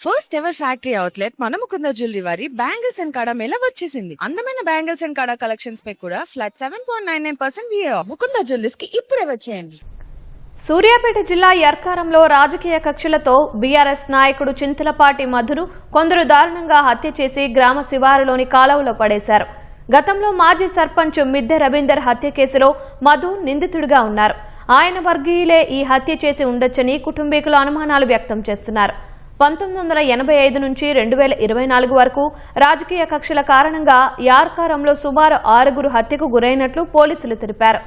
First ever factory outlet మన Mukunda jewellery వారి bangles and కడా మేళ వచ్చేసింది. అందమైన బ్యాంగిల్స్ అండ్ కడా కలెక్షన్స్ పై కూడా ఫ్లాట్ 7.99% VA ముకుంద జ్యువెలర్స్ కి ఇప్పుడే వచ్చేయండి. సూర్యాపేట జిల్లా యర్కారంలో రాజకీయ కక్షలతో బీఆర్ఎస్ నాయకుడు చింతలపాటి మధును కొందరు దారుణంగా హత్య చేసి గ్రామ శివారులోని కాలువలో పడేశారు. గతంలో మాజీ సర్పంచ్ మిద్దె రవీందర్ హత్య కేసులో మధు నిందితుడిగా ఉన్నారు. ఆయన వర్గీయులే ఈ హత్య చేసి ఉండొచ్చని కుటుంబీకులు అనుమానాలు వ్యక్తం చేస్తున్నారు. 1985 నుంచి 2024 వరకు రాజకీయ కక్షల కారణంగా యార్కారంలో సుమారు 6 హత్యకు గురైనట్లు పోలీసులు తెలిపారు.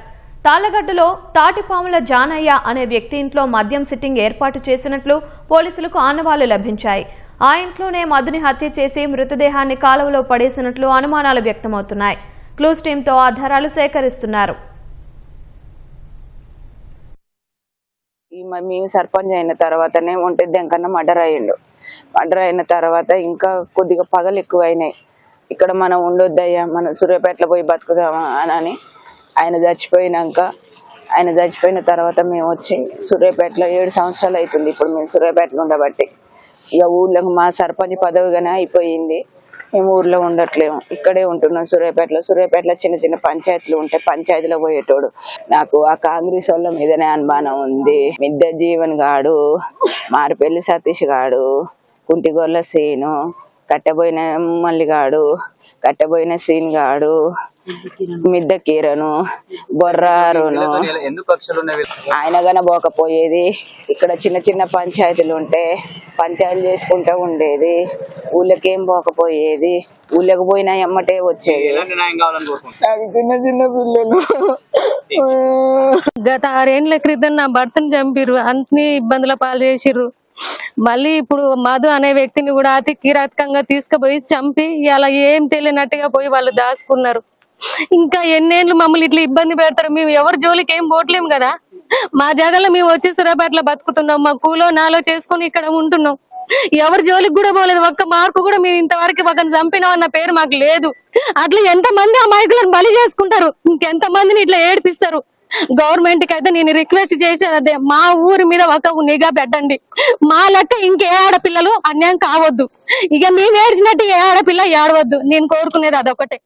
తాళ్లగడ్డలో తాటిపాముల జానయ్య అనే వ్యక్తి ఇంట్లో మద్యం సిట్టింగ్ ఏర్పాటు చేసినట్లు పోలీసులకు ఆనవాళ్లు లభించాయి. ఆ ఇంట్లోనే మధుని హత్య చేసి మృతదేహాన్ని కాలువలో పడేసినట్లు అనుమానాలు వ్యక్తమవుతున్నాయి. క్లూస్ టీంతో ఆధారాలు సేకరిస్తున్నారు. మేము సర్పంచ్ అయిన తర్వాతనే ఒంటి దెంకన్న మర్డర్ అయ్యిండు. మర్డర్ అయిన తర్వాత ఇంకా కొద్దిగా పగలు ఎక్కువైనాయి. ఇక్కడ మనం ఉండొద్దయ్యా, మనం సూర్యాపేటలో పోయి బతుకుదామా అని ఆయన చచ్చిపోయిన తర్వాత మేము వచ్చి సూర్యాపేటలో 7 సంవత్సరాలు అవుతుంది. ఇప్పుడు మేము సూర్యాపేటలో ఉండబట్టి ఇక ఊర్లో మా సర్పంచ్ పదవిగానే అయిపోయింది. మేము ఊర్లో ఉండట్లేము, ఇక్కడే ఉంటున్నాం సూర్యాపేటలో చిన్న చిన్న పంచాయతీలు ఉంటాయి, పంచాయతీలో పోయేటోడు. నాకు ఆ కాంగ్రెస్ వాళ్ళ మీదనే అనుమానం ఉంది. మిద్దె జీవన్ గాడు, మారిపల్లి సతీష్ గాడు, కుంటిగొల్ల సీను, కట్టెబోయిన మల్లిగాడు, కట్టెబోయిన సీన్ గాడు, మిద్దె కీరను, బొర్రారును ఆయన గన పోకపోయేది. ఇక్కడ చిన్న చిన్న పంచాయతీలు ఉంటే పంచాయతీలు చేసుకుంటూ ఉండేది. ఊళ్ళకేం పోకపోయేది, ఊళ్ళకి పోయినా ఎమ్మటే వచ్చేది. చిన్న చిన్న పిల్లలు గత 6 ఏళ్ల క్రితం నా భర్తను చంపిర్రు, అన్ని ఇబ్బందుల పాలు చేసిర్రు. మళ్ళీ ఇప్పుడు మధు అనే వ్యక్తిని కూడా అతి కిరాతకంగా తీసుకుపోయి చంపి ఇలా ఏం తెలియనట్టుగా పోయి వాళ్ళు దాచుకున్నారు. ఇంకా ఎన్నేళ్ళు మమ్మల్ని ఇట్లా ఇబ్బంది పెడతారు. మేము ఎవరి జోలికి ఏం పోవట్లేము కదా, మా జాగాలో మేము వచ్చి సూర్యాపేటలో బతుకుతున్నాం, మా కూలో నాలో చేసుకుని ఇక్కడ ఉంటున్నాం. ఎవరి జోలికి కూడా పోలేదు. ఒక్క మార్కు కూడా మేము ఇంతవరకు ఒకరిని చంపినామన్న పేరు మాకు లేదు. అట్లా ఎంతమంది అమాయకులను బలి చేసుకుంటారు, ఇంకెంత మందిని ఇట్లా ఏడిపిస్తారు. గవర్నమెంట్ కి అయితే నేను రిక్వెస్ట్ చేసేది అదే, మా ఊరి మీద ఒక నిఘా పెట్టండి. మా లెక్క ఇంకే ఆడపిల్లలు అన్యాయం కావద్దు. ఇక మేము ఏడ్చినట్టు ఏ ఆడపిల్ల ఏడవద్దు. నేను కోరుకునేది అదొకటే.